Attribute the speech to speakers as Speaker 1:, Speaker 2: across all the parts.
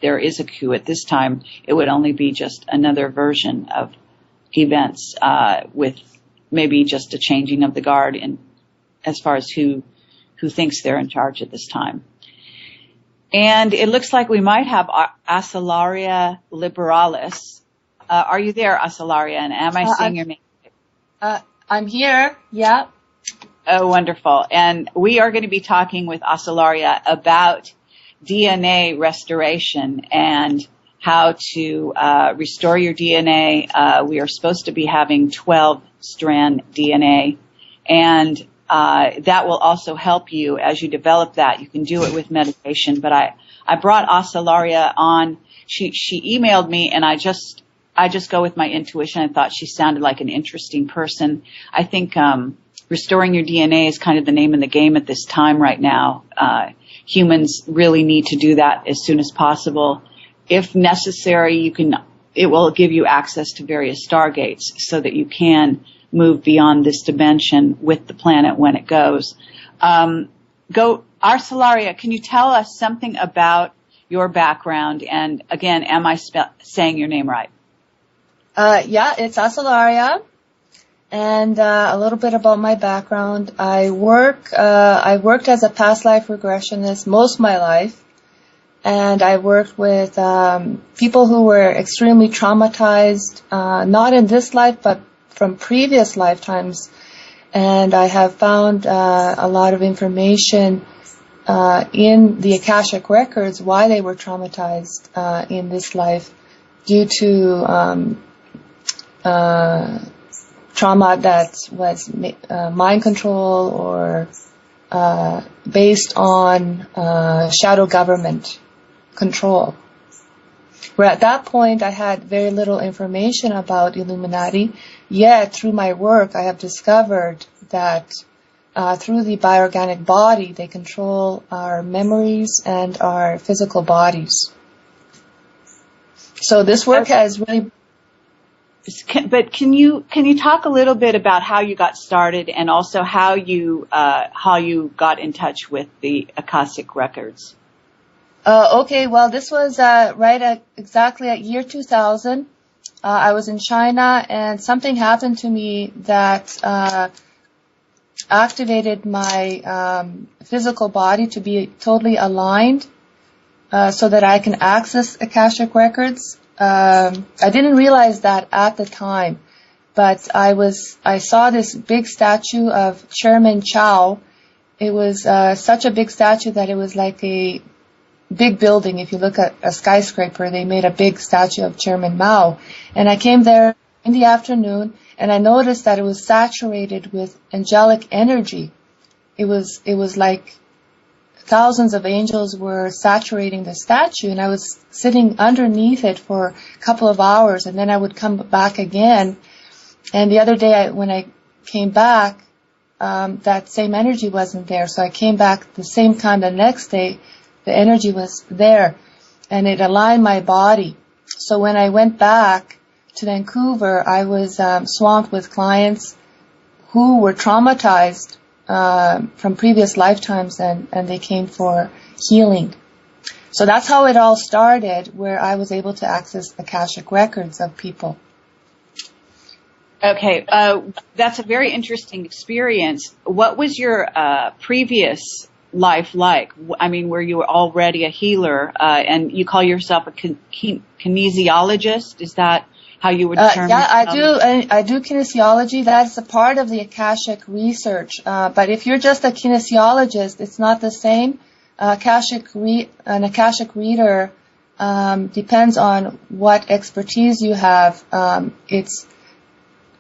Speaker 1: there is a coup at this time, it would only be just another version of events with maybe just a changing of the guard in as far as who thinks they're in charge at this time. And it looks like we might have Acelaria Liberalis. Are you there, Acelaria? And am I saying your name?
Speaker 2: I'm here. Yeah.
Speaker 1: Oh, wonderful. And we are going to be talking with Acelaria about DNA restoration and how to restore your DNA. We are supposed to be having 12-strand DNA, and that will also help you as you develop that. You can do it with meditation, but I brought Acelaria on. She emailed me, and I just go with my intuition. I thought she sounded like an interesting person. I think restoring your DNA is kind of the name of the game at this time right now. Humans really need to do that as soon as possible. If necessary, it will give you access to various stargates so that you can move beyond this dimension with the planet when it goes. Acelaria, can you tell us something about your background? And again, am I saying your name right?
Speaker 2: Yeah, it's Acelaria. And a little bit about my background. I worked as a past life regressionist most of my life. And I worked with people who were extremely traumatized, not in this life, but from previous lifetimes. And I have found a lot of information in the Akashic records why they were traumatized in this life due to trauma that was mind control or based on shadow government control. Where at that point I had very little information about Illuminati, yet through my work I have discovered that through the bioorganic body they control our memories and our physical bodies. So this work has really...
Speaker 1: But can you talk a little bit about how you got started and also how you got in touch with the Akashic records?
Speaker 2: Okay, well, this was exactly at year 2000. I was in China, and something happened to me that activated my physical body to be totally aligned so that I can access Akashic records. I didn't realize that at the time, but I saw this big statue of Chairman Chow. It was such a big statue that it was like a big building. If you look at a skyscraper, they made a big statue of Chairman Mao. And I came there in the afternoon, and I noticed that it was saturated with angelic energy. It was like thousands of angels were saturating the statue, and I was sitting underneath it for a couple of hours, and then I would come back again. And the other day when I came back, that same energy wasn't there. So I came back the same time the next day, the energy was there, and it aligned my body. So when I went back to Vancouver, I was swamped with clients who were traumatized from previous lifetimes, and they came for healing. So that's how it all started, where I was able to access Akashic records of people.
Speaker 1: Okay, that's a very interesting experience. What was your previous life like? I mean, were you already a healer, and you call yourself a kinesiologist? Is that how you would term
Speaker 2: it? I do kinesiology. That's a part of the Akashic research. But if you're just a kinesiologist, it's not the same. An Akashic reader depends on what expertise you have.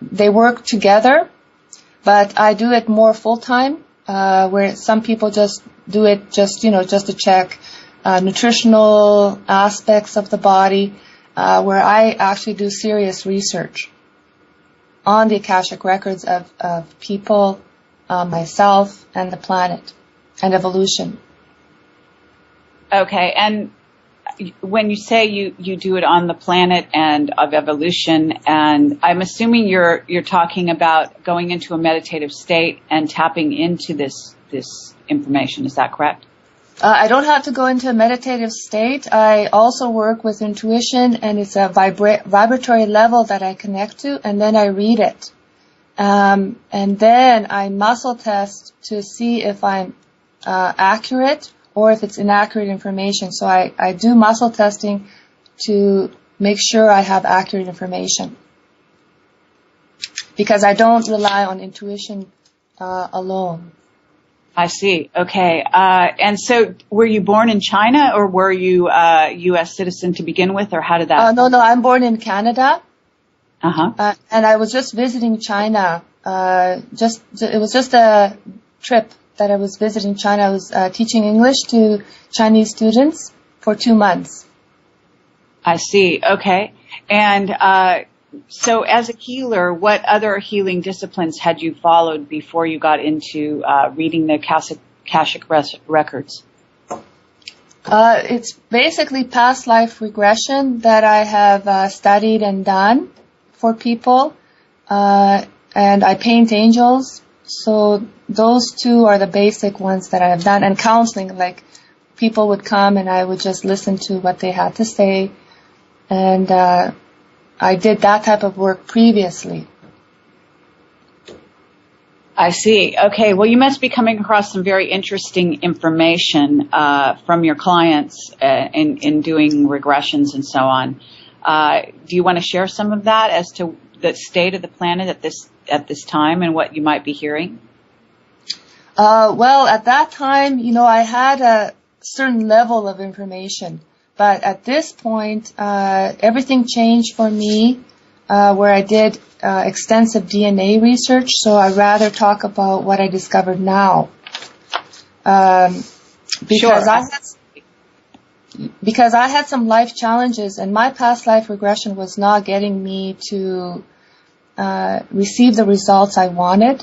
Speaker 2: They work together, but I do it more full time. Where some people just do it just to check nutritional aspects of the body, where I actually do serious research on the Akashic records of people, myself, and the planet, and evolution.
Speaker 1: Okay, and when you say you do it on the planet and of evolution, and I'm assuming you're talking about going into a meditative state and tapping into this information. Is that correct?
Speaker 2: I don't have to go into a meditative state. I also work with intuition, and it's a vibratory level that I connect to, and then I read it. And then I muscle test to see if I'm accurate or if it's inaccurate information. So I do muscle testing to make sure I have accurate information, because I don't rely on intuition alone.
Speaker 1: I see. Okay. And so were you born in China, or were you a U.S. citizen to begin with, or how did that?
Speaker 2: No, I'm born in Canada.
Speaker 1: Uh-huh.
Speaker 2: And I was just visiting China. It was just a trip that I was visiting China. I was teaching English to Chinese students for 2 months.
Speaker 1: I see. Okay. And so as a healer, what other healing disciplines had you followed before you got into reading the Akashic records?
Speaker 2: It's basically past life regression that I have studied and done for people. And I paint angels. So those two are the basic ones that I have done. And counseling, like people would come and I would just listen to what they had to say. And I did that type of work previously.
Speaker 1: I see. Okay. Well, you must be coming across some very interesting information from your clients in doing regressions and so on. Do you want to share some of that as to the state of the planet at this time and what you might be hearing?
Speaker 2: Well, at that time, I had a certain level of information. But at this point, everything changed for me, where I did extensive DNA research. So I'd rather talk about what I discovered now. Because I had some life challenges, and my past life regression was not getting me to receive the results I wanted.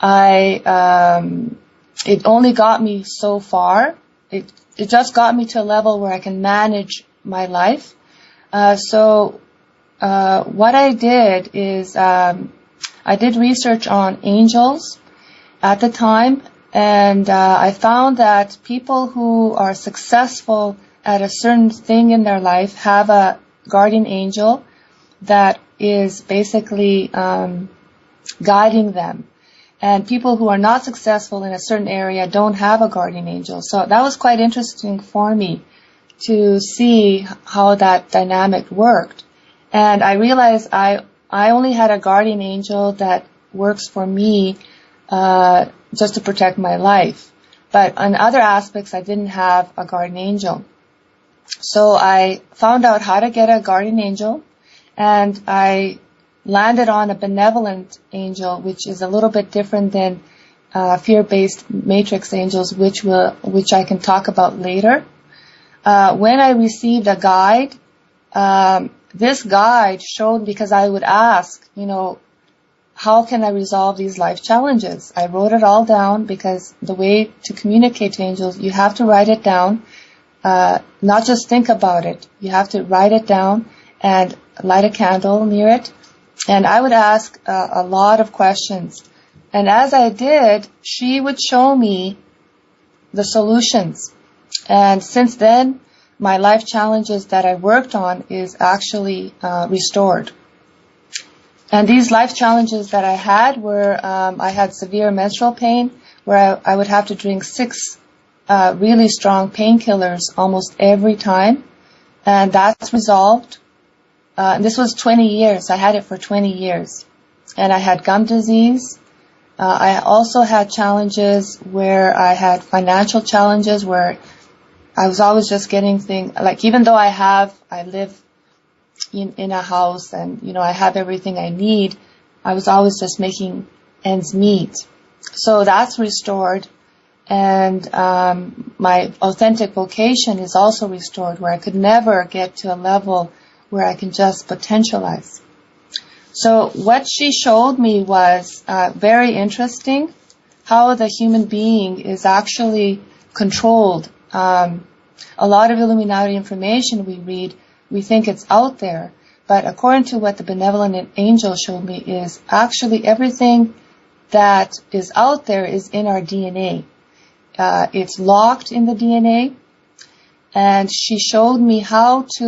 Speaker 2: It only got me so far. It just got me to a level where I can manage my life. So what I did is I did research on angels at the time, and I found that people who are successful at a certain thing in their life have a guardian angel that is basically guiding them. And people who are not successful in a certain area don't have a guardian angel. So that was quite interesting for me to see how that dynamic worked. And I realized I only had a guardian angel that works for me just to protect my life. But on other aspects, I didn't have a guardian angel. So I found out how to get a guardian angel, and I landed on a benevolent angel, which is a little bit different than fear-based matrix angels, which I can talk about later. When I received a guide, this guide showed, because I would ask, how can I resolve these life challenges? I wrote it all down, because the way to communicate to angels, you have to write it down, not just think about it. You have to write it down and light a candle near it. And I would ask a lot of questions. And as I did, she would show me the solutions. And since then, my life challenges that I worked on is actually restored. And these life challenges that I had were, I had severe menstrual pain, where I would have to drink 6 really strong painkillers almost every time. And that's resolved. This was 20 years. I had it for 20 years. And I had gum disease. I also had challenges where I had financial challenges, where I was always just getting things, like even though I live in a house and, I have everything I need, I was always just making ends meet. So that's restored. And my authentic vocation is also restored, where I could never get to a level where I can just potentialize. So what she showed me was very interesting, how the human being is actually controlled. A lot of Illuminati information we read, we think it's out there. But according to what the benevolent angel showed me, is actually everything that is out there is in our DNA. it's locked in the DNA, and she showed me how to